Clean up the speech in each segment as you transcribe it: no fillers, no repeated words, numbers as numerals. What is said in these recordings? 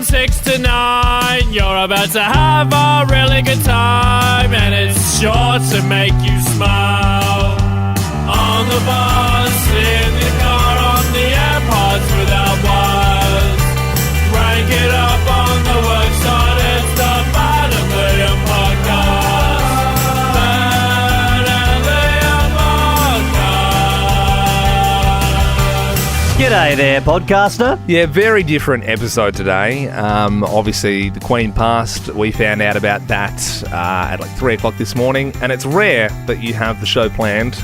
from 6 to 9. You're about to have a really good time, and it's sure to make you smile. On the bus, in the car, on the AirPods without wires. Rank it up on the worksite, it's the Bad and Liam podcast. Bad and Liam podcast. G'day there, podcaster. Yeah, very different episode today. Obviously, the Queen passed. We found out about that at like 3 o'clock this morning, and it's rare that you have the show planned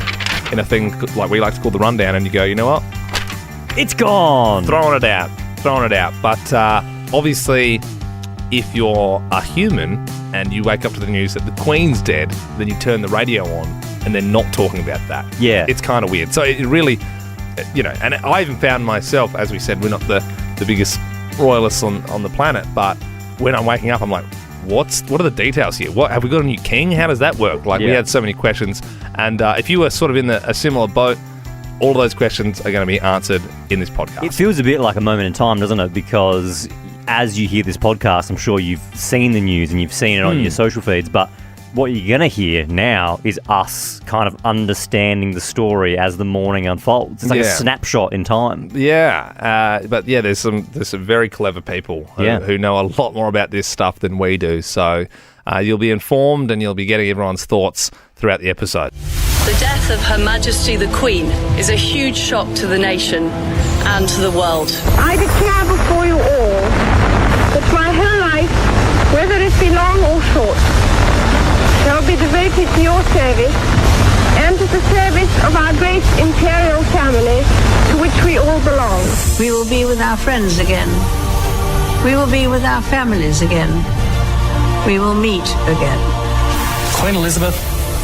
in a thing like we like to call the rundown, and you go, you know what? It's gone. Throwing it out. But obviously, if you're a human and you wake up to the news that the Queen's dead, then you turn the radio on and they're not talking about that. Yeah. It's kind of weird. So it really, you know, and I even found myself, as we said, we're not the biggest royalists on the planet, but when I'm waking up, I'm like, what are the details here? What have we got a new king? How does that work? Like, we had so many questions. And if you were sort of in a similar boat, all of those questions are going to be answered in this podcast. It feels a bit like a moment in time, doesn't it? Because as you hear this podcast, I'm sure you've seen the news and you've seen it on your social feeds, but what you're going to hear now is us kind of understanding the story as the morning unfolds. It's like a snapshot in time. Yeah, but yeah, there's some very clever people who know a lot more about this stuff than we do. So you'll be informed and you'll be getting everyone's thoughts throughout the episode. The death of Her Majesty the Queen is a huge shock to the nation and to the world. I declare before you all that my whole life, whether it be long or short, shall be devoted to your service and to the service of our great imperial family to which we all belong. We will be with our friends again. We will be with our families again. We will meet again. Queen Elizabeth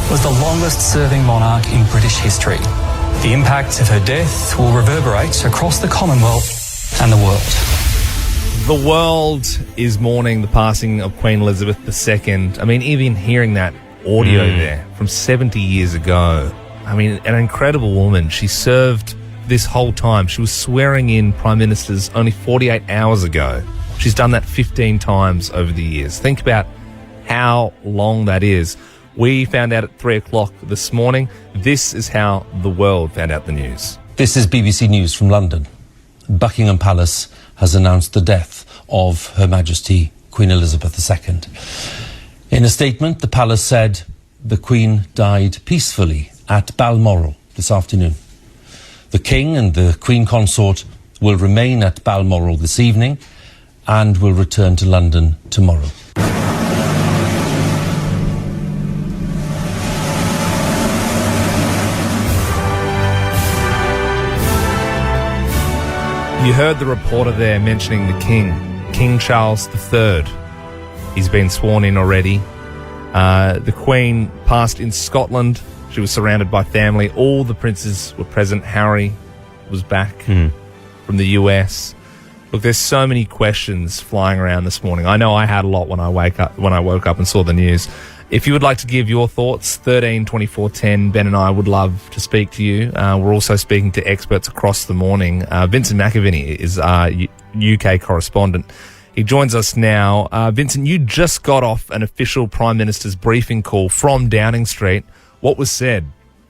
was the longest-serving monarch in British history. The impact of her death will reverberate across the Commonwealth and the world. The world is mourning the passing of Queen Elizabeth II. I mean, even hearing that audio there from 70 years ago, I mean, an incredible woman. She served this whole time. She was swearing in prime ministers only 48 hours ago. She's done that 15 times over the years. Think about how long that is. We found out at 3 o'clock this morning. This is how the world found out the news. This is BBC News from London. Buckingham Palace has announced the death of Her Majesty Queen Elizabeth II. In a statement, the palace said the Queen died peacefully at Balmoral this afternoon. The King and the Queen Consort will remain at Balmoral this evening and will return to London tomorrow. You heard the reporter there mentioning the King, King Charles III. He's been sworn in already. The Queen passed in Scotland. She was surrounded by family. All the princes were present. Harry was back from the US. Look, there's so many questions flying around this morning. I know I had a lot when I woke up and saw the news. If you would like to give your thoughts, 13 24 10, Ben and I would love to speak to you. We're also speaking to experts across the morning. Vincent McAviney is our UK correspondent. He joins us now. Vincent, you just got off an official Prime Minister's briefing call from Downing Street. What was said?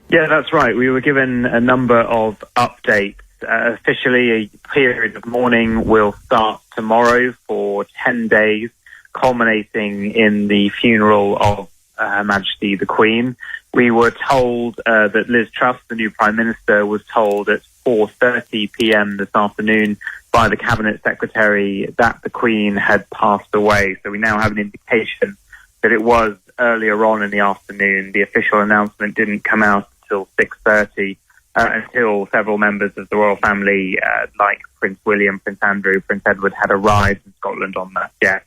Yeah, that's right. We were given a number of updates. Officially, a period of mourning will start tomorrow for 10 days. Culminating in the funeral of Her Majesty the Queen. We were told that Liz Truss, the new Prime Minister, was told at 4:30 p.m. this afternoon by the Cabinet Secretary that the Queen had passed away. So we now have an indication that it was earlier on in the afternoon. The official announcement didn't come out until 6:30, until several members of the royal family, like Prince William, Prince Andrew, Prince Edward, had arrived in Scotland on that jet.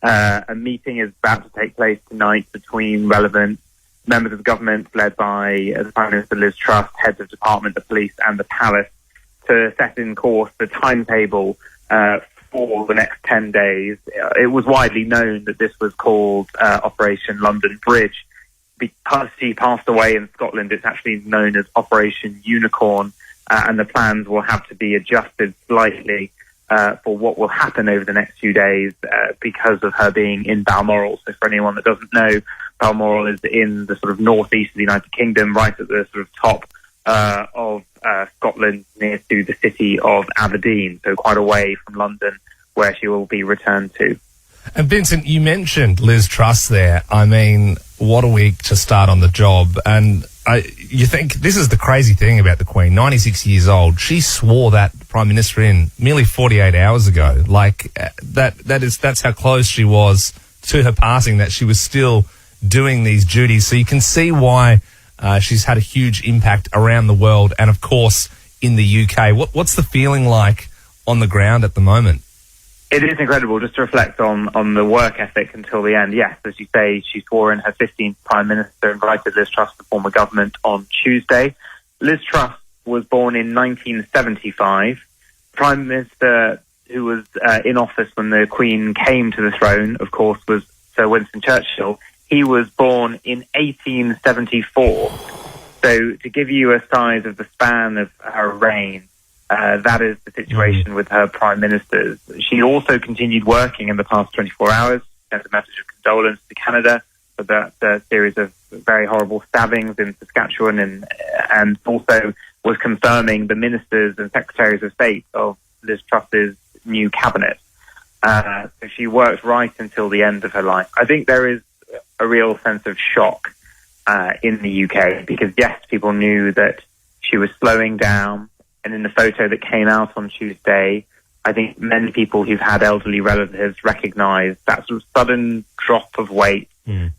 A meeting is about to take place tonight between relevant members of the government led by the Prime Minister Liz Truss, heads of department, the police and the palace to set in course the timetable for the next 10 days. It was widely known that this was called Operation London Bridge. Because she passed away in Scotland, it's actually known as Operation Unicorn, and the plans will have to be adjusted slightly for what will happen over the next few days because of her being in Balmoral. So for anyone that doesn't know, Balmoral is in the sort of northeast of the United Kingdom, right at the sort of top of Scotland, near to the city of Aberdeen, so quite away from London, where she will be returned to. And Vincent, you mentioned Liz Truss there. I mean, what a week to start on the job. And you think this is the crazy thing about the Queen, 96 years old. She swore that Prime Minister in merely 48 hours ago. Like, that's how close she was to her passing, that she was still doing these duties. So you can see why she's had a huge impact around the world and, of course, in the UK. What's the feeling like on the ground at the moment? It is incredible, just to reflect on the work ethic until the end. Yes, as you say, she swore in her 15th Prime Minister, invited Liz Truss to form a government on Tuesday. Liz Truss was born in 1975. Prime Minister who was in office when the Queen came to the throne, of course, was Sir Winston Churchill. He was born in 1874. So to give you a size of the span of her reign, that is the situation with her prime ministers. She also continued working in the past 24 hours, sent a message of condolence to Canada for that series of very horrible stabbings in Saskatchewan, and also was confirming the ministers and secretaries of state of Liz Truss's new cabinet. So she worked right until the end of her life. I think there is a real sense of shock in the UK because, yes, people knew that she was slowing down. And in the photo that came out on Tuesday, I think many people who've had elderly relatives recognise that sort of sudden drop of weight,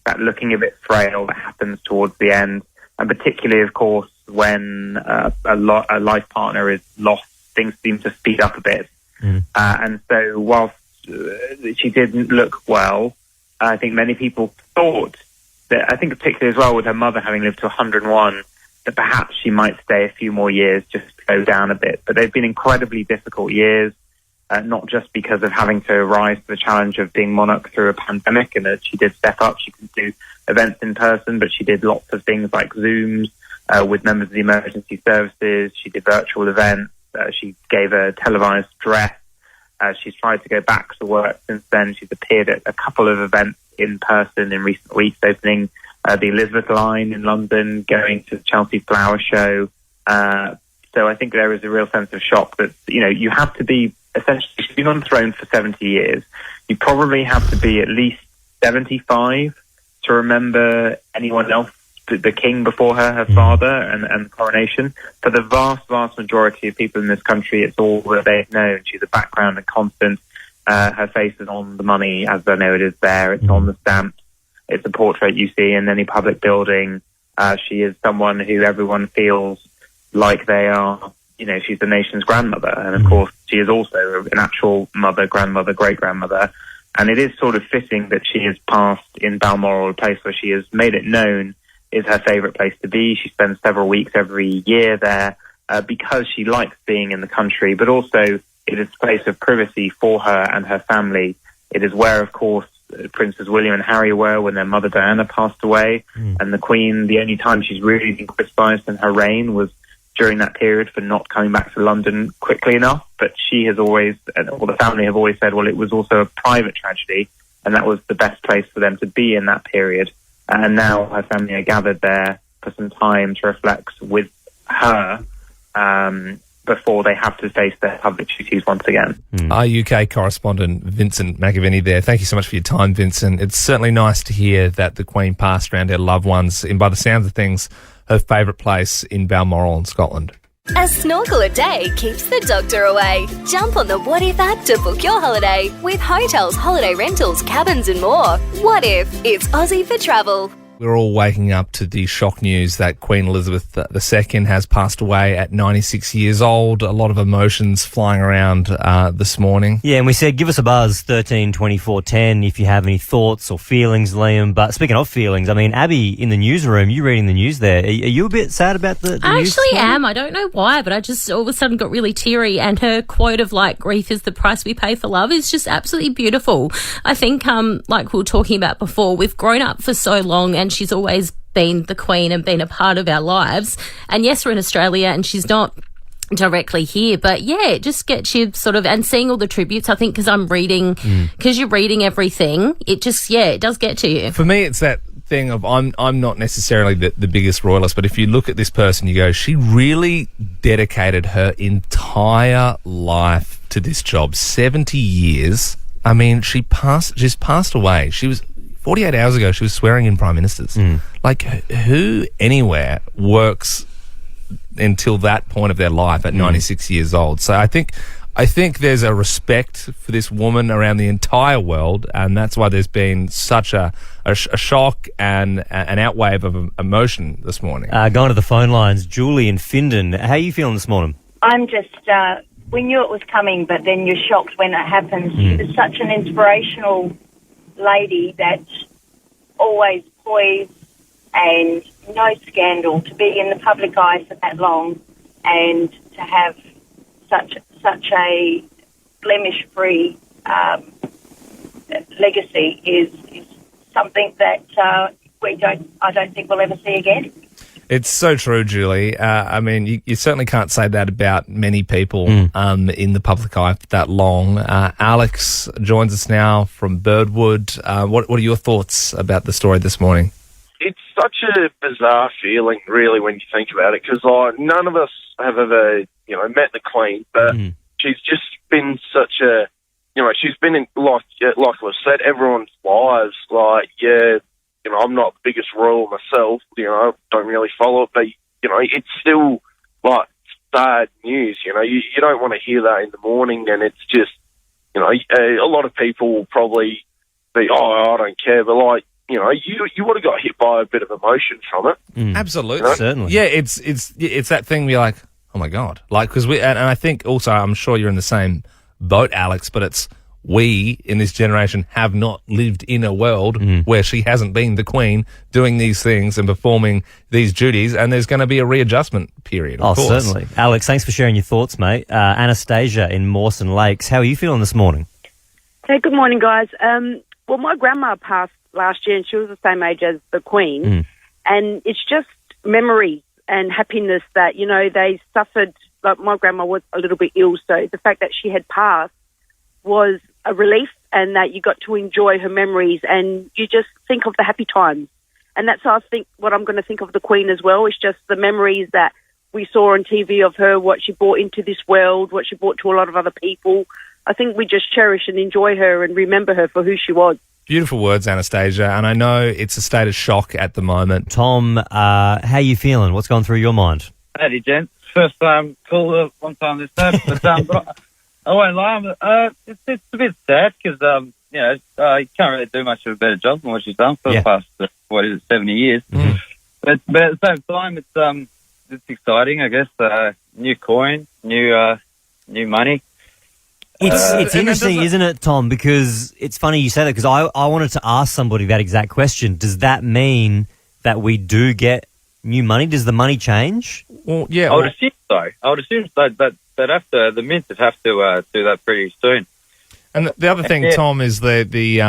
that looking a bit frail that happens towards the end. And particularly, of course, when a life partner is lost, things seem to speed up a bit. And so whilst she didn't look well, I think many people thought that, I think particularly as well with her mother having lived to 101, that perhaps she might stay a few more years just to go down a bit. But they've been incredibly difficult years, not just because of having to rise to the challenge of being monarch through a pandemic, and that she did step up. She couldn't do events in person, but she did lots of things like Zooms with members of the emergency services. She did virtual events. She gave a televised address. She's tried to go back to work since then. She's appeared at a couple of events in person in recent weeks, opening the Elizabeth line in London, going to the Chelsea Flower Show. So I think there is a real sense of shock that, you have to be, essentially, she's been on the throne for 70 years. You probably have to be at least 75 to remember anyone else, the king before her father, and the coronation. For the vast, vast majority of people in this country, it's all that they've known. She's a background and constant. Her face is on the money, as I know it is there. It's on the stamps. It's a portrait you see in any public building. She is someone who everyone feels like they are, she's the nation's grandmother. And of course, she is also an actual mother, grandmother, great-grandmother. And it is sort of fitting that she has passed in Balmoral, a place where she has made it known is her favourite place to be. She spends several weeks every year there because she likes being in the country, but also it is a place of privacy for her and her family. It is where, of course, Princes William and Harry were when their mother Diana passed away, and the Queen, the only time she's really been criticised in her reign was during that period for not coming back to London quickly enough. But she has always, or the family have always said, well, it was also a private tragedy, and that was the best place for them to be in that period. And now her family are gathered there for some time to reflect with her before they have to face their public duties once again. Our UK correspondent, Vincent McAviney there. Thank you so much for your time, Vincent. It's certainly nice to hear that the Queen passed around her loved ones in, by the sounds of things, her favourite place in Balmoral in Scotland. A snorkel a day keeps the doctor away. Jump on the What If app to book your holiday with hotels, holiday rentals, cabins and more. What if it's Aussie for travel? We're all waking up to the shock news that Queen Elizabeth II has passed away at 96 years old. A lot of emotions flying around this morning. Yeah, and we said give us a buzz, 13 24 10, if you have any thoughts or feelings, Liam. But speaking of feelings, I mean, Abby, in the newsroom, you reading the news there. Are you a bit sad about the news? I actually am. I don't know why, but I just all of a sudden got really teary. And her quote of, grief is the price we pay for love is just absolutely beautiful. I think, like we were talking about before, we've grown up for so long and she's always been the Queen and been a part of our lives. And yes, we're in Australia and she's not directly here. But yeah, it just gets you sort of, and seeing all the tributes, I think, because you're reading everything, it just, it does get to you. For me, it's that thing of I'm not necessarily the biggest royalist, but if you look at this person, you go, she really dedicated her entire life to this job. 70 years. I mean, she's passed away. She was 48 hours ago. She was swearing in prime ministers. Like, who anywhere works until that point of their life at 96 years old? So I think there's a respect for this woman around the entire world, and that's why there's been such a shock and an outwave of emotion this morning. Going to the phone lines, Julie in Findon. How are you feeling this morning? I'm just, we knew it was coming, but then you're shocked when it happens. She was such an inspirational lady that always poised and no scandal, to be in the public eye for that long and to have such a blemish-free legacy is something that I don't think we'll ever see again. It's so true, Julie. I mean, you certainly can't say that about many people in the public eye for that long. Alex joins us now from Birdwood. What are your thoughts about the story this morning? It's such a bizarre feeling, really, when you think about it, because none of us have ever, met the Queen, but she's just been such a, she's been in, like was said, everyone's lives. Like, I'm not the biggest royal myself, don't really follow it, but, it's still, like, sad news, you don't want to hear that in the morning, and it's just, a lot of people will probably be, I don't care, but, like, you would have got hit by a bit of emotion from it. Absolutely. Certainly. Yeah, it's that thing where you're like, oh my God. Like, because and I think also, I'm sure you're in the same boat, Alex, but it's we in this generation have not lived in a world where she hasn't been the Queen doing these things and performing these duties, and there's going to be a readjustment period, of course. Certainly. Alex, thanks for sharing your thoughts, mate. Anastasia in Mawson Lakes, how are you feeling this morning? Hey, good morning, guys. Well, my grandma passed last year, and she was the same age as the Queen, and it's just memories and happiness that, they suffered. Like, my grandma was a little bit ill, so the fact that she had passed was a relief, and that you got to enjoy her memories, and you just think of the happy times. And that's how I think what I'm going to think of the Queen as well, is just the memories that we saw on TV of her, what she brought into this world, what she brought to a lot of other people. I think we just cherish and enjoy her and remember her for who she was. Beautiful words, Anastasia, and I know it's a state of shock at the moment. Tom, how are you feeling? What's going through your mind? Howdy, gents. First time call, one time this time, but I won't lie. It's a bit sad because you can't really do much of a better job than what she's done for the past 70 years. But at the same time, it's exciting, I guess. New coin, new money. It's interesting, isn't it, Tom? Because it's funny you say that, because I wanted to ask somebody that exact question. Does that mean that we do get new money? Does the money change? Well, yeah. I would assume so. I would assume so, but after the Mint would have to do that pretty soon. And the other thing, Tom, is the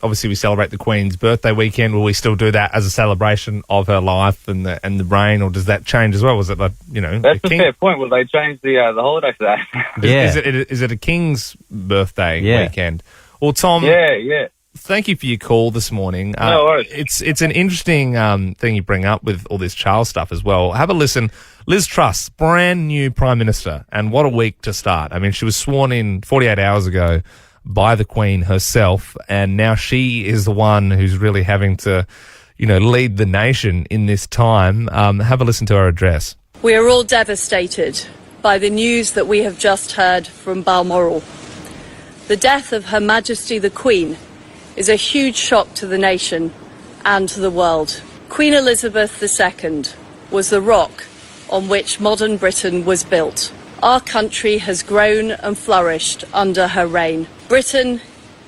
obviously we celebrate the Queen's birthday weekend. Will we still do that as a celebration of her life and the reign, or does that change as well? Was it like, That's a fair point. Will they change the holiday for that? Yeah. Is it a King's birthday weekend? Well, Tom. Yeah. Thank you for your call this morning. No worries. It's an interesting thing you bring up with all this child stuff as well. Have a listen. Liz Truss, brand new Prime Minister, and what a week to start. I mean, she was sworn in 48 hours ago by the Queen herself, and now she is the one who's really having to, lead the nation in this time. Have a listen to her address. We are all devastated by the news that we have just heard from Balmoral. The death of Her Majesty the Queen is a huge shock to the nation and to the world. Queen Elizabeth II was the rock on which modern Britain was built. Our country has grown and flourished under her reign. Britain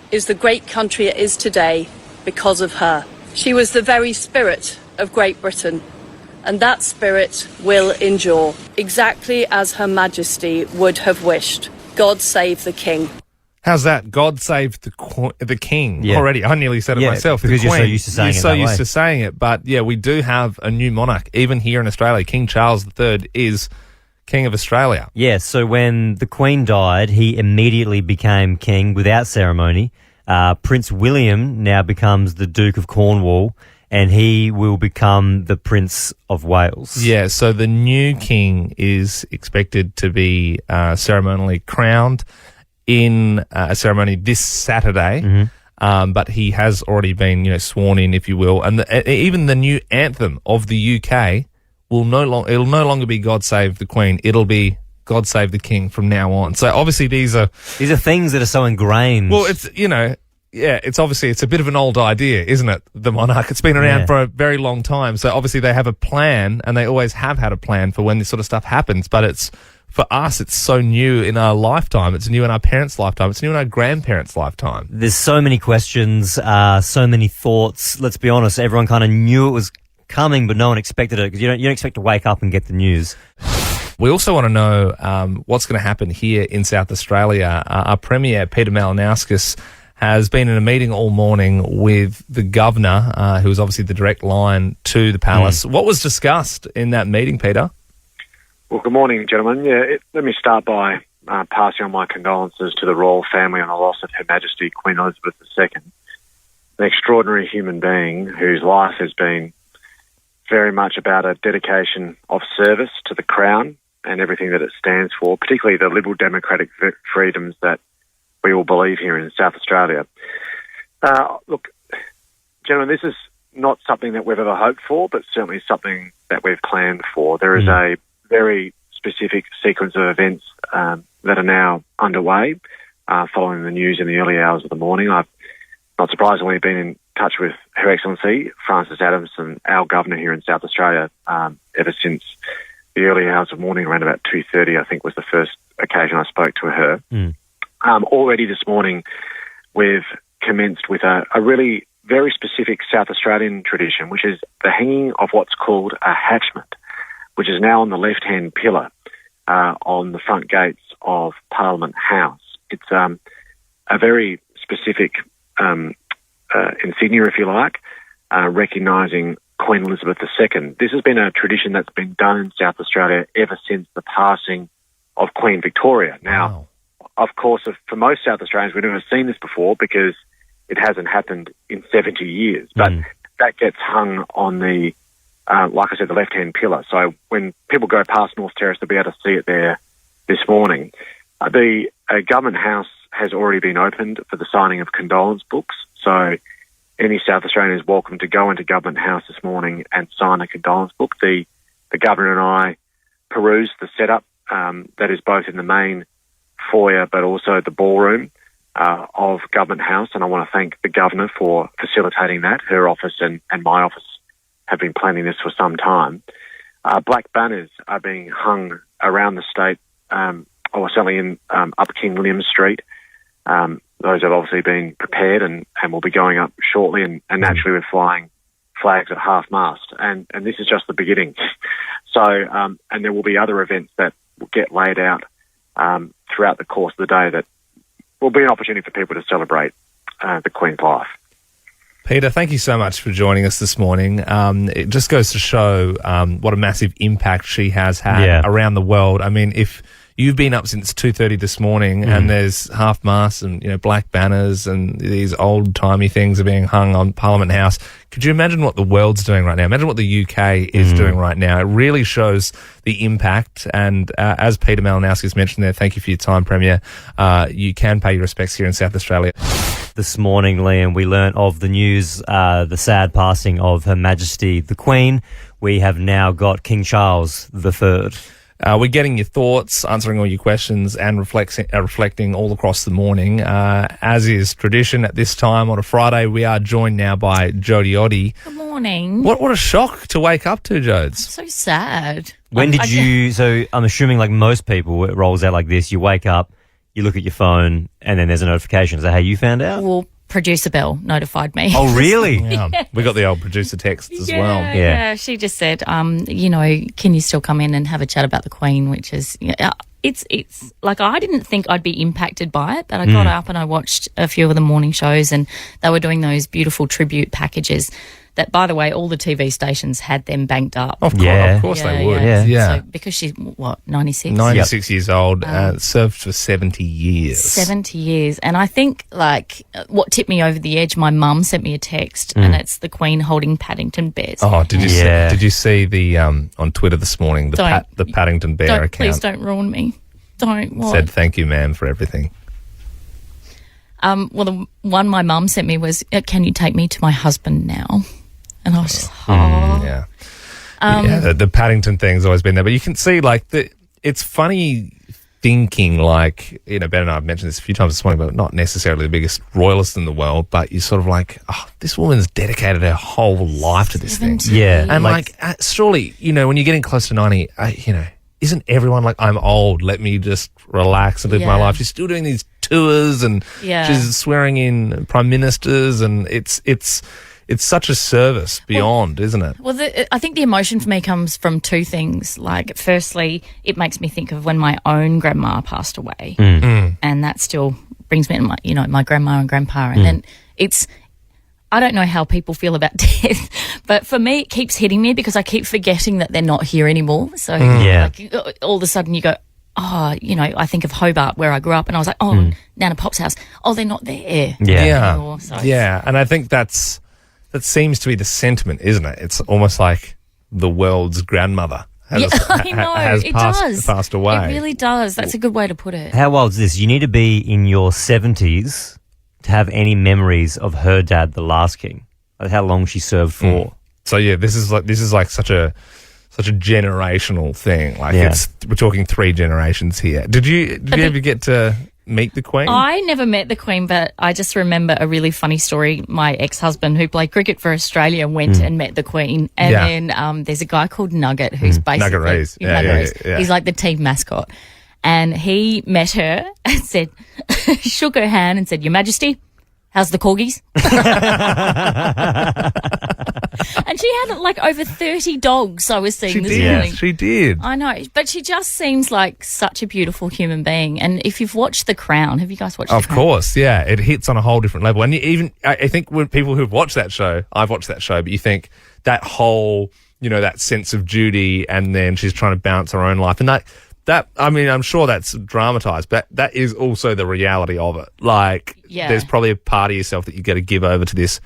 is the great country it is today because of her. She was the very spirit of Great Britain, and that spirit will endure, exactly as Her Majesty would have wished. God save the King. How's that? God save the King. Yeah. Already, I nearly said it myself. Because you're so used to saying it. You're so used to saying it. But yeah, we do have a new monarch, even here in Australia. King Charles III is King of Australia. Yeah, so when the Queen died, he immediately became king without ceremony. Prince William now becomes the Duke of Cornwall, and he will become the Prince of Wales. Yeah, so the new king is expected to be ceremonially crowned in a ceremony this Saturday, but he has already been, sworn in, if you will. And even the new anthem of the UK it'll no longer be God Save the Queen. It'll be God Save the King from now on. So obviously these are things that are so ingrained. Well, it's it's a bit of an old idea, isn't it? The monarch. It's been around for a very long time. So obviously they have a plan, and they always have had a plan for when this sort of stuff happens. But for us, it's so new in our lifetime. It's new in our parents' lifetime. It's new in our grandparents' lifetime. There's so many questions, so many thoughts. Let's be honest, everyone kind of knew it was coming, but no one expected it, because you don't expect to wake up and get the news. We also want to know what's going to happen here in South Australia. Our Premier, Peter Malinauskas, has been in a meeting all morning with the Governor, who is obviously the direct line to the Palace. What was discussed in that meeting, Peter? Well, good morning, gentlemen. Let me start by passing on my condolences to the royal family on the loss of Her Majesty Queen Elizabeth II, an extraordinary human being whose life has been very much about a dedication of service to the Crown and everything that it stands for, particularly the liberal democratic freedoms that we all believe here in South Australia. Look, gentlemen, this is not something that we've ever hoped for, but certainly something that we've planned for. There is a very specific sequence of events that are now underway following the news in the early hours of the morning. I've not surprisingly been in touch with Her Excellency Frances Adamson, our Governor here in South Australia, ever since the early hours of morning, around about 2:30, I think was the first occasion I spoke to her. Already this morning, we've commenced with a really very specific South Australian tradition, which is the hanging of what's called a hatchment, which is now on the left-hand pillar on the front gates of Parliament House. It's a very specific insignia, if you like, recognising Queen Elizabeth II. This has been a tradition that's been done in South Australia ever since the passing of Queen Victoria. Now, of course, for most South Australians, we've never seen this before because it hasn't happened in 70 years. But that gets hung on the, like I said, the left-hand pillar. So when people go past North Terrace, they'll be able to see it there this morning. The Government House has already been opened for the signing of condolence books. So any South Australian is welcome to go into Government House this morning and sign a condolence book. The Governor and I perused the setup that is both in the main foyer but also the ballroom of Government House, and I want to thank the Governor for facilitating that. Her office and my office have been planning this for some time. Black banners are being hung around the state, or certainly in up King William Street. Those have obviously been prepared and will be going up shortly, and naturally we're flying flags at half-mast. And this is just the beginning. So, and there will be other events that will get laid out throughout the course of the day that will be an opportunity for people to celebrate the Queen's life. Peter, thank you so much for joining us this morning. It just goes to show what a massive impact she has had around the world. I mean, if you've been up since 2:30 this morning and there's half-mast and, black banners and these old-timey things are being hung on Parliament House, could you imagine what the world's doing right now? Imagine what the UK is doing right now. It really shows the impact. And as Peter Malinauskas mentioned there, thank you for your time, Premier. You can pay your respects here in South Australia. This morning, Liam, we learnt of the news, the sad passing of Her Majesty the Queen. We have now got King Charles III. We're getting your thoughts, answering all your questions, and reflecting all across the morning. As is tradition at this time on a Friday, we are joined now by Jodie Oddy. Good morning. What a shock to wake up to, Jodes. So sad. When did you... So I'm assuming like most people, it rolls out like this. You wake up, you look at your phone, and then there's a notification. Is that how you found out? Well, producer Belle notified me. Oh, really? Yeah. We got the old producer text as well. Yeah, she just said, can you still come in and have a chat about the Queen, which is, it's like I didn't think I'd be impacted by it, but I got up and I watched a few of the morning shows, and they were doing those beautiful tribute packages that, by the way, all the TV stations had them banked up. Of course they would. So because she's, 96? 96 years old, served for 70 years. 70 years. And I think, like, what tipped me over the edge, my mum sent me a text, and it's the Queen holding Paddington bears. Oh, did you see the on Twitter this morning, the Paddington Bear account? Please don't ruin me. Don't. What? Said, thank you, ma'am, for everything. Well, the one my mum sent me was, can you take me to my husband now? And I was just, the Paddington thing's always been there. But you can see, like, it's funny thinking, like, Ben and I have mentioned this a few times this morning, but not necessarily the biggest royalist in the world, but you're sort of like, this woman's dedicated her whole life to this thing. Yeah. And, surely, when you're getting close to 90, isn't everyone like, I'm old, let me just relax and live my life? She's still doing these tours, and she's swearing in prime ministers, and it's such a service beyond, isn't it? Well, I think the emotion for me comes from two things. Like, firstly, it makes me think of when my own grandma passed away, and that still brings me to my grandma and grandpa. And then I don't know how people feel about death, but for me, it keeps hitting me because I keep forgetting that they're not here anymore. So, all of a sudden, you go, I think of Hobart, where I grew up, and I was like, Nana Pop's house. Oh, they're not there anymore. So and I think that seems to be the sentiment, isn't it? It's almost like the world's grandmother has passed away. It really does. That's a good way to put it. How wild is this? You need to be in your 70s to have any memories of her dad, the last king, like how long she served for. So this is like such a generational thing. Like we're talking 3 generations here. Did you ever get to meet the Queen? I never met the Queen, but I just remember a really funny story. My ex-husband, who played cricket for Australia, went and met the Queen. And then there's a guy called Nugget who's basically... Nugget Rees. He's like the team mascot. And he met her and said, shook her hand and said, Your Majesty, how's the corgis? And she had like over 30 dogs I was seeing this morning. She did. I know, but she just seems like such a beautiful human being. And if you've watched The Crown, have you guys watched The Crown? Of course, yeah. It hits on a whole different level. And I think when people who've watched that show, I've watched that show, but you think that whole, that sense of duty, and then she's trying to balance her own life. And that, I mean, I'm sure that's dramatized, but that is also the reality of it. Like, there's probably a part of yourself that you got to give over to this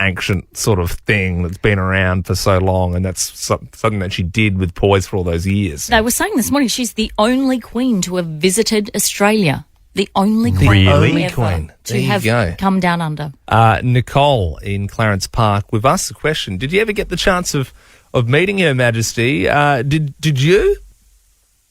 ancient sort of thing that's been around for so long, and that's something that she did with poise for all those years. They were saying this morning she's the only queen to have visited Australia. The only queen. The only queen. To have come down under. Nicole in Clarence Park, we've asked the question, did you ever get the chance of meeting Her Majesty? Did you?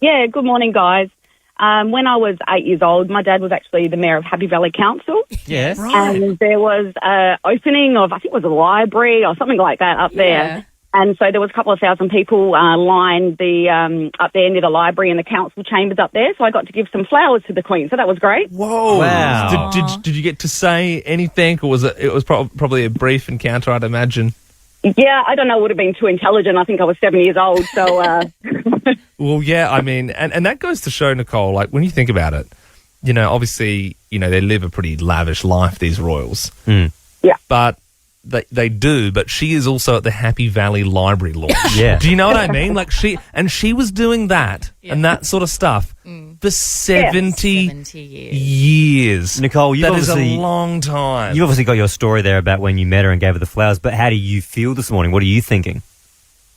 Yeah, good morning, guys. When I was 8 years old, my dad was actually the mayor of Happy Valley Council. Yes. Right. And there was an opening of, I think it was a library or something like that up there. And so there was a couple of thousand people lined up there near the library and the council chambers up there. So I got to give some flowers to the Queen. So that was great. Whoa. Wow. Did you get to say anything, or was it was probably a brief encounter, I'd imagine? Yeah, I don't know. It would have been too intelligent. I think I was 7 years old. So... Well, yeah, I mean, and that goes to show, Nicole, like, when you think about it, obviously, they live a pretty lavish life, these royals. Yeah. But they do, but she is also at the Happy Valley Library launch. Yeah. Do you know what I mean? Like, she was doing that and that sort of stuff for 70 years. Nicole, that is a long time. You've obviously got your story there about when you met her and gave her the flowers, but how do you feel this morning? What are you thinking?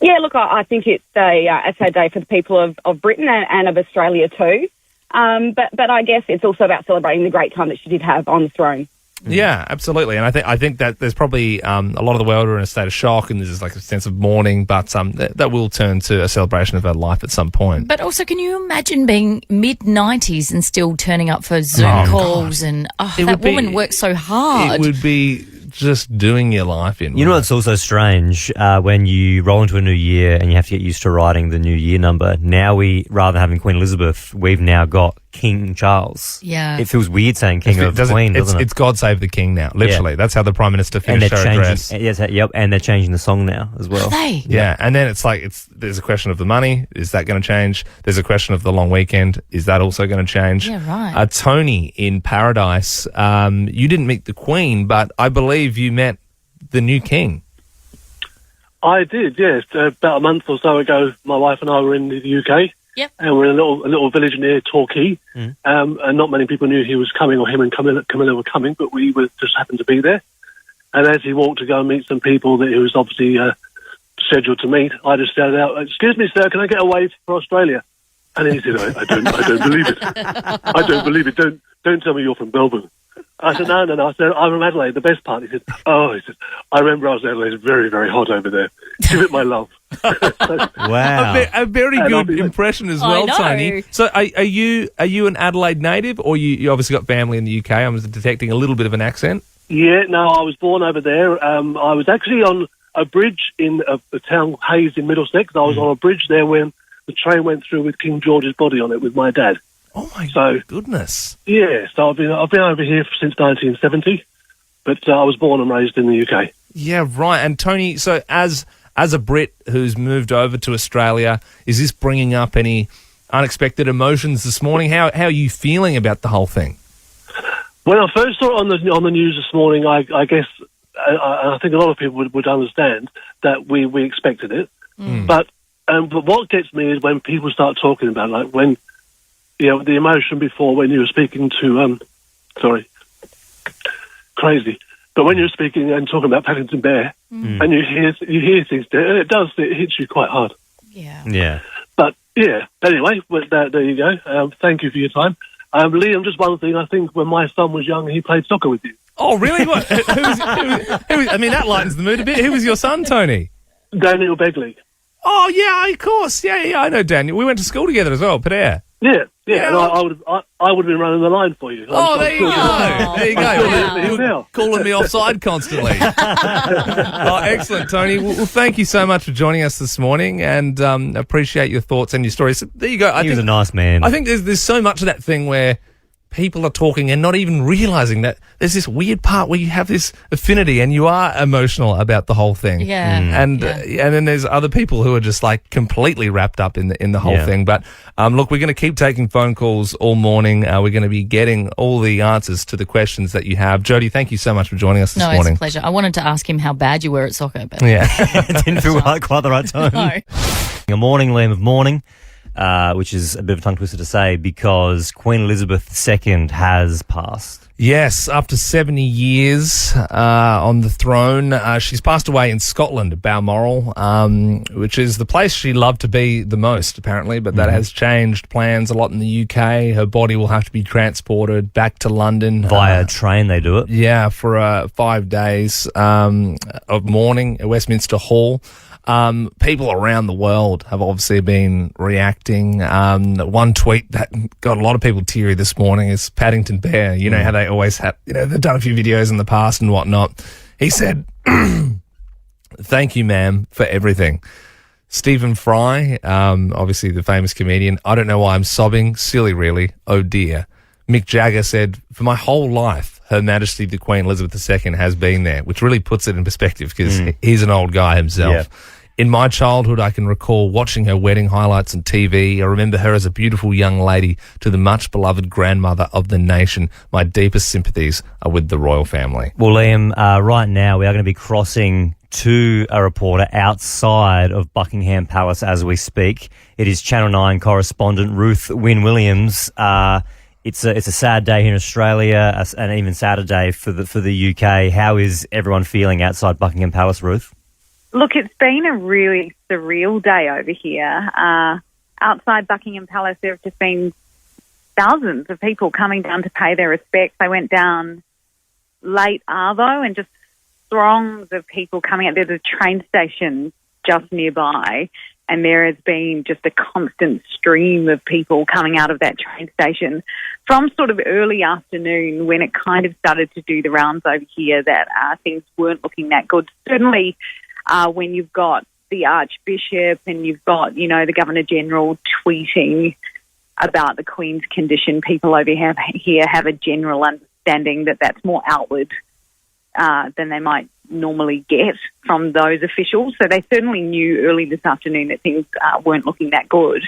Yeah, look, I think it's a sad day for the people of Britain and of Australia too. But I guess it's also about celebrating the great time that she did have on the throne. Yeah, absolutely. And I think that there's probably a lot of the world are in a state of shock, and there's like a sense of mourning, but that will turn to a celebration of her life at some point. But also, can you imagine being mid-90s and still turning up for Zoom calls? God. And that woman worked so hard. It would be just doing your life in. You know what's also strange? When you roll into a new year and you have to get used to writing the New Year number, now rather than having Queen Elizabeth, we've now got King Charles. Yeah. It feels weird saying King of Queen, doesn't it? It's God Save the King now, literally. Yeah. That's how the Prime Minister finished her address. And they're changing the song now as well. Are they? Yeah, and then there's a question of the money. Is that going to change? There's a question of the long weekend. Is that also going to change? Yeah, right. Tony in Paradise, you didn't meet the Queen, but I believe you met the new King. I did, yes. About a month or so ago, my wife and I were in the UK. Yep. And we're in a little village near Torquay. Mm. And not many people knew he was coming, or him and Camilla were coming, but we just happened to be there. And as he walked to go and meet some people that he was obviously scheduled to meet, I just shouted out, "Excuse me, sir, can I get a wave for Australia?" And he said, I don't believe it. I don't believe it. Don't tell me you're from Melbourne. I said, no. I said, I'm from Adelaide, the best part. He said, I remember I was in Adelaide. It's very, very hot over there. Give it my love. Wow. A very good impression as well, Tony. So are you an Adelaide native, or you obviously got family in the UK? I'm detecting a little bit of an accent. Yeah, no, I was born over there. I was actually on a bridge in the town Hayes in Middlesex. I was on a bridge there when the train went through with King George's body on it with my dad. Oh my goodness! Yeah, so I've been over here since 1970, but I was born and raised in the UK. Yeah, right. And Tony, so as a Brit who's moved over to Australia, is this bringing up any unexpected emotions this morning? How are you feeling about the whole thing? When I first saw it on the news this morning, I guess I think a lot of people would understand that we expected it, but what gets me is when people start talking about it, like when. Yeah, the emotion before when you were speaking to, crazy. But when you're speaking and talking about Paddington Bear, and you hear things there, and it hits you quite hard. Yeah. But yeah, anyway, there you go. Thank you for your time. Liam, just one thing. I think when my son was young, he played soccer with you. Oh, really? What? Who was, I mean, that lightens the mood a bit. Who was your son, Tony? Daniel Begley. Oh, yeah, of course. Yeah, I know Daniel. We went to school together as well, Peter. Yeah. And I would have been running the line for you. There you go. There you go. Wow. Calling me offside constantly. Excellent, Tony. Well, thank you so much for joining us this morning, and appreciate your thoughts and your stories. So there you go. He was a nice man. I think there's so much of that thing where people are talking and not even realising that there's this weird part where you have this affinity and you are emotional about the whole thing. Yeah. And then there's other people who are just like completely wrapped up in the whole thing. But look, we're going to keep taking phone calls all morning. We're going to be getting all the answers to the questions that you have. Jodie, thank you so much for joining us this morning. It's a pleasure. I wanted to ask him how bad you were at soccer, but it didn't feel like quite the right time. No. A morning, Liam of morning. Which is a bit of a tongue twister to say because Queen Elizabeth II has passed. Yes, after 70 years on the throne, she's passed away in Scotland, Balmoral, which is the place she loved to be the most, apparently, but that has changed plans a lot in the UK. Her body will have to be transported back to London. Via train, they do it. Yeah, for 5 days of mourning at Westminster Hall. People around the world have obviously been reacting. One tweet that got a lot of people teary this morning is Paddington Bear. You know how they always have, they've done a few videos in the past and whatnot. He said, "Thank you, ma'am, for everything." Stephen Fry, obviously the famous comedian, "I don't know why I'm sobbing. Silly, really. Oh, dear." Mick Jagger said, "For my whole life, Her Majesty the Queen Elizabeth II has been there," which really puts it in perspective because he's an old guy himself. Yeah. In my childhood, I can recall watching her wedding highlights on TV. I remember her as a beautiful young lady to the much-beloved grandmother of the nation. My deepest sympathies are with the royal family. Well, Liam, right now we are going to be crossing to a reporter outside of Buckingham Palace as we speak. It is Channel 9 correspondent Ruth Wynne-Williams. It's a sad day here in Australia, and even sadder day for the UK. How is everyone feeling outside Buckingham Palace, Ruth? Look, it's been a really surreal day over here. Outside Buckingham Palace, there have just been thousands of people coming down to pay their respects. They went down late Arvo, and just throngs of people coming out. There's a train station just nearby, and there has been just a constant stream of people coming out of that train station from sort of early afternoon when it kind of started to do the rounds over here that things weren't looking that good. Certainly when you've got the Archbishop and you've got, the Governor-General tweeting about the Queen's condition. People over here have a general understanding that that's more outward than they might normally get from those officials. So they certainly knew early this afternoon that things weren't looking that good.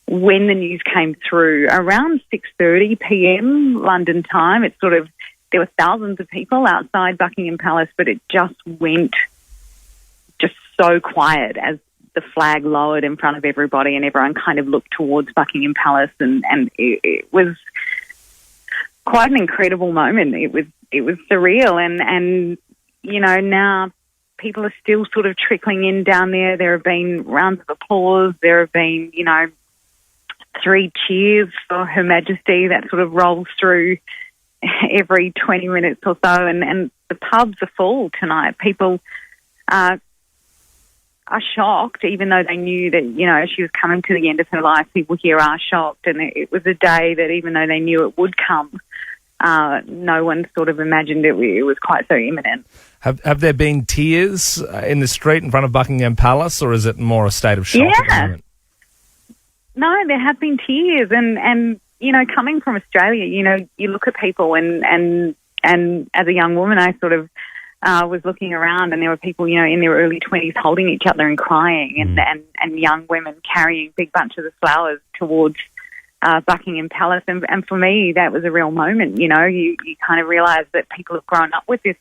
When the news came through around 6:30 p.m. London time, it's sort of, there were thousands of people outside Buckingham Palace, but it just went just so quiet as the flag lowered in front of everybody and everyone kind of looked towards Buckingham Palace, and it was quite an incredible moment. It was surreal, and you know, now people are still sort of trickling in down there. There have been rounds of applause. There have been, you know, 3 cheers for Her Majesty that sort of rolls through every 20 minutes or so, and the pubs are full tonight. People are shocked, even though they knew that, you know, she was coming to the end of her life. People here are shocked, and it was a day that, even though they knew it would come, no one sort of imagined it was quite so imminent. Have there been tears in the street in front of Buckingham Palace, or is it more a state of shock at the moment? No, there have been tears, and you know, coming from Australia, you know, you look at people, and as a young woman, I sort of was looking around, and there were people, you know, in their early 20s holding each other and crying, and young women carrying big bunches of flowers towards Buckingham Palace, and for me, that was a real moment. You know, you kind of realise that people have grown up with this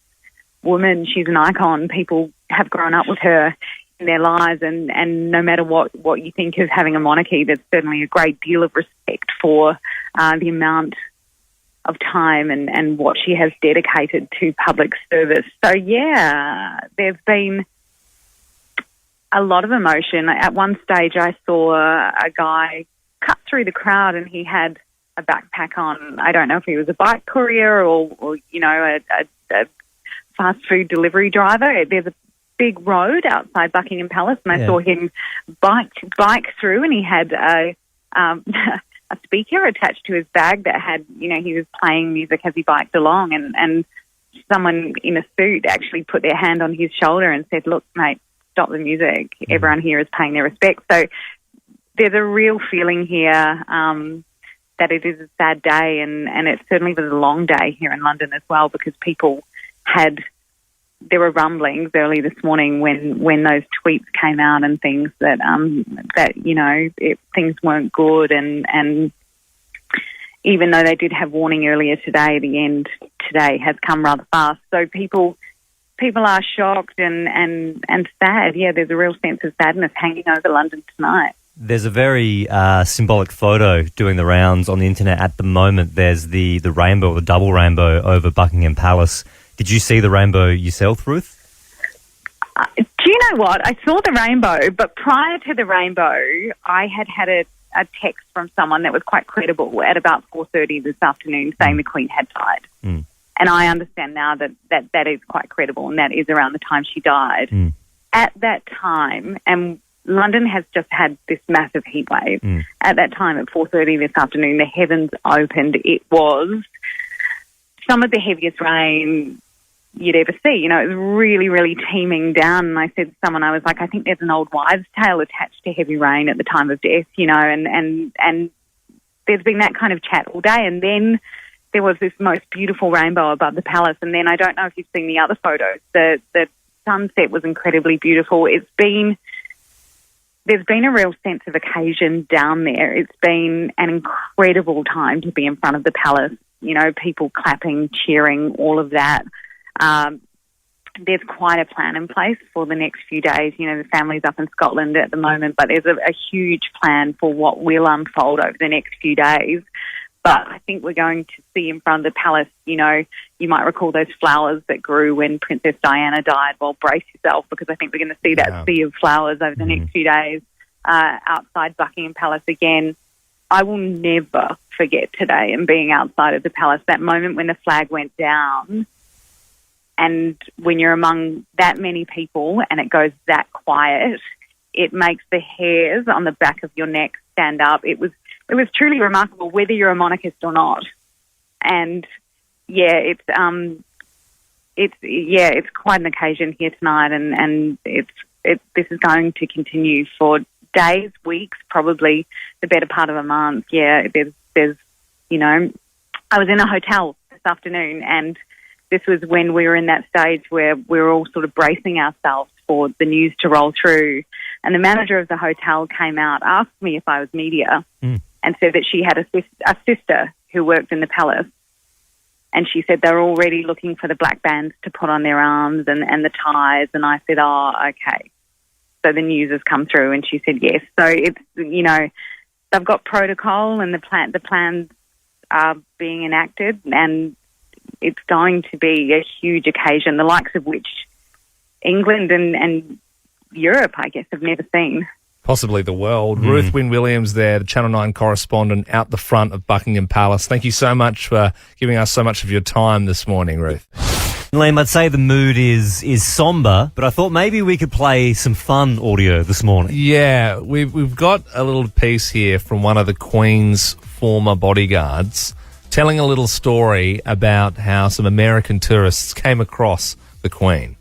woman. She's an icon. People have grown up with her in their lives, and no matter what you think of having a monarchy, there's certainly a great deal of respect for the amount of time and what she has dedicated to public service. So yeah, there's been a lot of emotion. At one stage I saw a guy cut through the crowd, and he had a backpack on. I don't know if he was a bike courier or you know, a fast food delivery driver. There's a big road outside Buckingham Palace, and I saw him bike through, and he had a speaker attached to his bag that had, you know, he was playing music as he biked along, and someone in a suit actually put their hand on his shoulder and said, "Look, mate, stop the music. Everyone here is paying their respects." So there's a real feeling here that it is a sad day, and it certainly was a long day here in London as well, because people there were rumblings early this morning when those tweets came out and things that you know, things weren't good, and even though they did have warning earlier today, the end today has come rather fast. So people are shocked and sad. Yeah, there's a real sense of sadness hanging over London tonight. There's a very symbolic photo doing the rounds on the internet at the moment. There's the rainbow, the double rainbow over Buckingham Palace. Did you see the rainbow yourself, Ruth? Do you know what? I saw the rainbow, but prior to the rainbow, I had a text from someone that was quite credible at about 4:30 this afternoon saying the Queen had died. And I understand now that is quite credible, and that is around the time she died. At that time, and London has just had this massive heat wave. At that time, at 4:30 this afternoon, the heavens opened. It was some of the heaviest rain you'd ever see. You know, it was really, really teeming down. And I said to someone, I was like, I think there's an old wives' tale attached to heavy rain at the time of death, you know, and there's been that kind of chat all day. And then there was this most beautiful rainbow above the palace. And then I don't know if you've seen the other photos. The sunset was incredibly beautiful. There's been a real sense of occasion down there. It's been an incredible time to be in front of the palace. You know, people clapping, cheering, all of that. There's quite a plan in place for the next few days. You know, the family's up in Scotland at the moment, but there's a huge plan for what will unfold over the next few days. But I think we're going to see in front of the palace, you know, you might recall those flowers that grew when Princess Diana died. Well, brace yourself, because I think we're going to see that sea of flowers over the next few days outside Buckingham Palace again. I will never forget today and being outside of the palace, that moment when the flag went down, and when you're among that many people and it goes that quiet, it makes the hairs on the back of your neck stand up. It was truly remarkable, whether you're a monarchist or not. And yeah, it's quite an occasion here tonight, and this is going to continue for days, weeks, probably the better part of a month. Yeah, there's I was in a hotel this afternoon, and this was when we were in that stage where we were all sort of bracing ourselves for the news to roll through. And the manager of the hotel came out, asked me if I was media, and said that she had a sister who worked in the palace. And she said they're already looking for the black bands to put on their arms and the ties. And I said, oh, okay. So the news has come through, and she said yes. So it's, they've got protocol, and the plans are being enacted, and it's going to be a huge occasion, the likes of which England and Europe, I guess, have never seen. Possibly the world. Ruth Wynne-Williams there, the Channel 9 correspondent out the front of Buckingham Palace. Thank you so much for giving us so much of your time this morning, Ruth. Liam, I'd say the mood is somber, but I thought maybe we could play some fun audio this morning. Yeah, we've got a little piece here from one of the Queen's former bodyguards telling a little story about how some American tourists came across the Queen.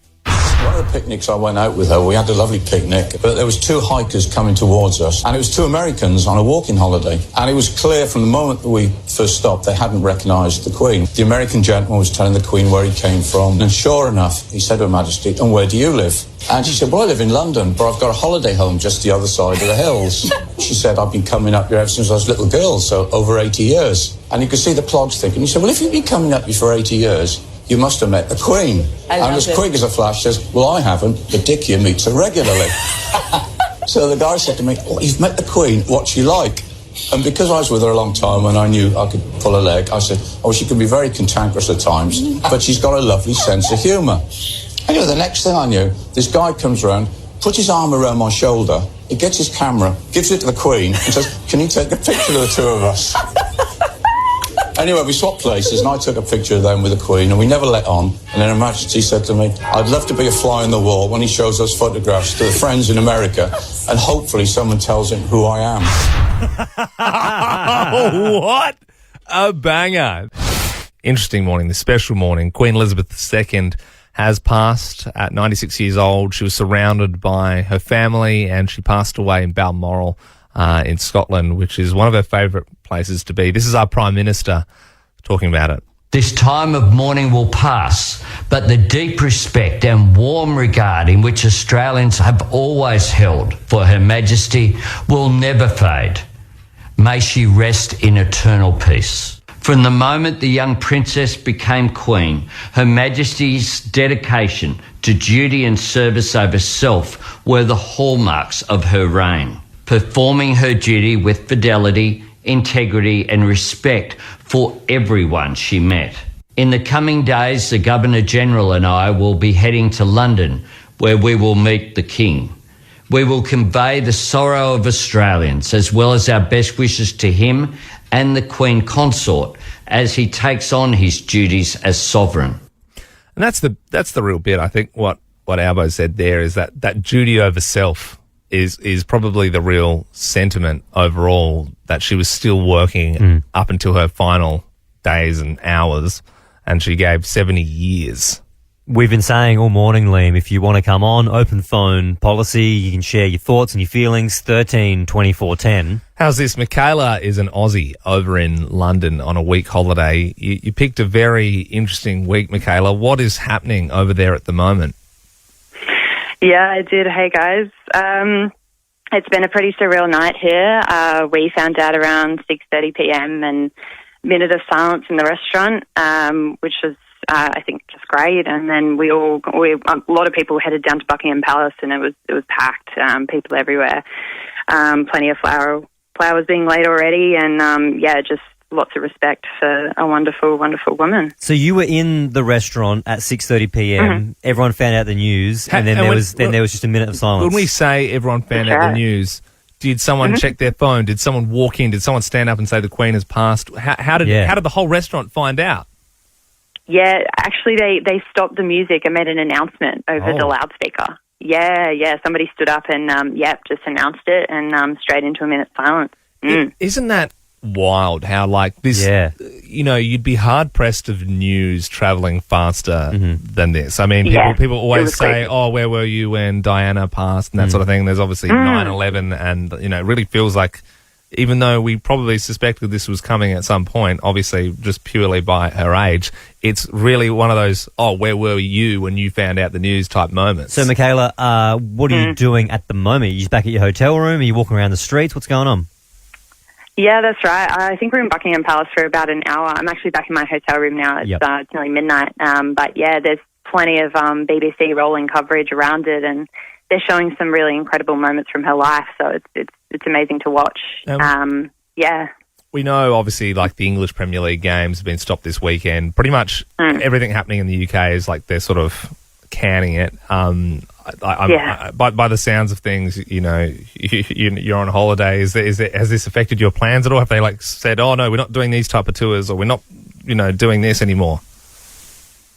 One of the picnics I went out with her, we had a lovely picnic, but there was two hikers coming towards us, and it was two Americans on a walking holiday. And it was clear from the moment that we first stopped, they hadn't recognised the Queen. The American gentleman was telling the Queen where he came from, and sure enough, he said to Her Majesty, and where do you live? And she said, well, I live in London, but I've got a holiday home just the other side of the hills. She said, I've been coming up here ever since I was a little girl, so over 80 years. And you could see the clogs thinking. He said, well, if you've been coming up here for 80 years, you must have met the Queen. And as quick as a flash says, well, I haven't, but Dick here meets her regularly. So the guy said to me, oh, you've met the Queen, what's she like? And because I was with her a long time and I knew I could pull a leg, I said, oh, she can be very cantankerous at times, but she's got a lovely sense of humour. Anyway, the next thing I knew, this guy comes around, puts his arm around my shoulder, he gets his camera, gives it to the Queen, and says, can you take a picture of the two of us? Anyway, we swapped places, and I took a picture of them with the Queen, and we never let on. And then Her Majesty said to me, I'd love to be a fly on the wall when he shows those photographs to the friends in America, and hopefully someone tells him who I am. What a banger. Interesting morning, the special morning. Queen Elizabeth II has passed at 96 years old. She was surrounded by her family, and she passed away in Balmoral in Scotland, which is one of her favourite places to be. This is our Prime Minister talking about it. This time of mourning will pass, but the deep respect and warm regard in which Australians have always held for Her Majesty will never fade. May she rest in eternal peace. From the moment the young princess became Queen, Her Majesty's dedication to duty and service over self were the hallmarks of her reign, performing her duty with fidelity, integrity and respect for everyone she met. In the coming days, the Governor-General and I will be heading to London, where we will meet the King. We will convey the sorrow of Australians, as well as our best wishes to him and the Queen Consort as he takes on his duties as sovereign. And that's the real bit. I think what Albo said there is that duty over self is probably the real sentiment overall, that she was still working up until her final days and hours, and she gave 70 years. We've been saying all morning, Liam, if you want to come on, open phone policy, you can share your thoughts and your feelings, 13 24 10. How's this? Michaela is an Aussie over in London on a week holiday. You picked a very interesting week, Michaela. What is happening over there at the moment? Yeah, I did. Hey, guys. It's been a pretty surreal night here. We found out around 6:30 p.m. and minute of silence in the restaurant, which was, I think, just great. And then a lot of people headed down to Buckingham Palace, and it was packed. People everywhere. Plenty of flowers being laid already, and just lots of respect for a wonderful, wonderful woman. So you were in the restaurant at 6:30 p.m. Mm-hmm. Everyone found out the news, and then there was just a minute of silence. When we say everyone found out the news, did someone check their phone? Did someone walk in? Did someone stand up and say the Queen has passed? How did the whole restaurant find out? Yeah, actually, they stopped the music and made an announcement over the loudspeaker. Yeah. Somebody stood up and just announced it, and straight into a minute's silence. Isn't that wild how like this, you know, you'd be hard pressed of news traveling faster than this. I mean, people always say, oh, where were you when Diana passed and that sort of thing. There's obviously 9/11 and, you know, it really feels like even though we probably suspected this was coming at some point, obviously just purely by her age, it's really one of those, oh, where were you when you found out the news type moments. So, Michaela, what are you doing at the moment? Are you just back at your hotel room? Are you walking around the streets? What's going on? Yeah, that's right. I think we're in Buckingham Palace for about an hour. I'm actually back in my hotel room now. It's nearly midnight. But yeah, there's plenty of BBC rolling coverage around it, and they're showing some really incredible moments from her life. So it's amazing to watch. Yeah. We know, obviously, like the English Premier League games have been stopped this weekend. Pretty much everything happening in the UK is like they're sort of canning it. By the sounds of things, you know, you're on holiday. Has this affected your plans at all? Have they like said, oh no, we're not doing these type of tours, or we're not, you know, doing this anymore?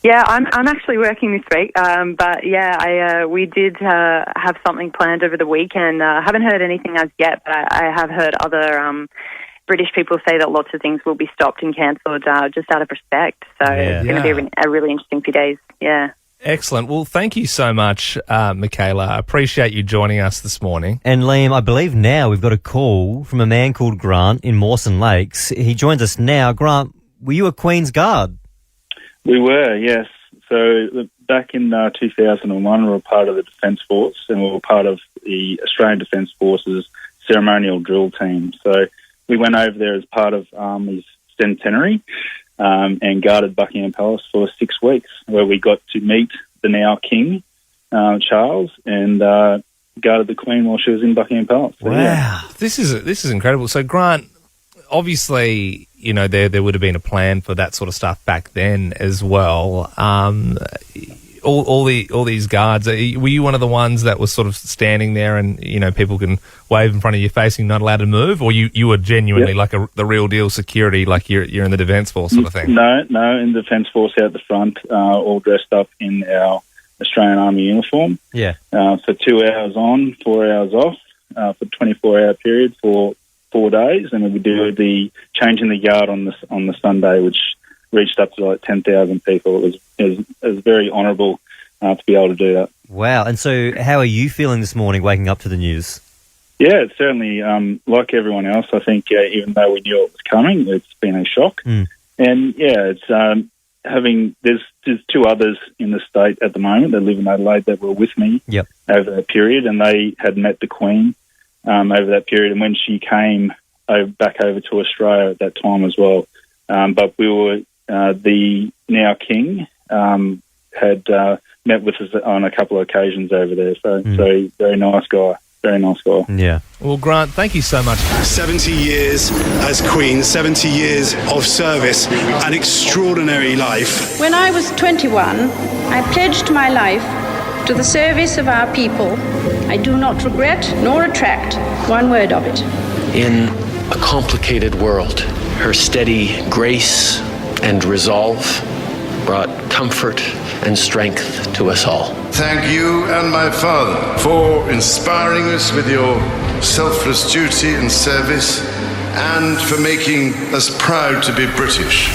Yeah, I'm actually working this week, but yeah, we did have something planned over the weekend. Haven't heard anything as yet, but I have heard other British people say that lots of things will be stopped and cancelled just out of respect. So it's going to be a really interesting few days. Yeah. Excellent. Well, thank you so much, Michaela. I appreciate you joining us this morning. And Liam, I believe now we've got a call from a man called Grant in Mawson Lakes. He joins us now. Grant, were you a Queen's Guard? We were, yes. So back in 2001, we were part of the Defence Force, and we were part of the Australian Defence Force's ceremonial drill team. So we went over there as part of Army's centenary and guarded Buckingham Palace for 6 weeks, where we got to meet the now King, Charles, and guarded the Queen while she was in Buckingham Palace. So, wow. This is incredible. So, Grant, obviously, you know, there would have been a plan for that sort of stuff back then as well. All these guards, were you one of the ones that was sort of standing there and, you know, people can wave in front of your face and you're not allowed to move, or you were genuinely like the real deal security, like you're in the Defence Force sort of thing? No, in the Defence Force out the front, all dressed up in our Australian Army uniform. Yeah. For 2 hours on, 4 hours off, for 24-hour period for 4 days, and we would do the changing the guard on the Sunday, which reached up to like 10,000 people. It was very honourable to be able to do that. Wow. And so how are you feeling this morning waking up to the news? Yeah, it's certainly, like everyone else, I think even though we knew it was coming, it's been a shock. And yeah, it's there's 2 others in the state at the moment that live in Adelaide that were with me over that period, and they had met the Queen over that period, and when she came back over to Australia at that time as well. But we were, the now King had met with us on a couple of occasions over there. So very nice guy. Very nice guy. Yeah. Well, Grant, thank you so much. 70 years as Queen, 70 years of service, an extraordinary life. When I was 21, I pledged my life to the service of our people. I do not regret nor retract one word of it. In a complicated world, her steady grace and resolve brought comfort and strength to us all. Thank you and my father for inspiring us with your selfless duty and service, and for making us proud to be British.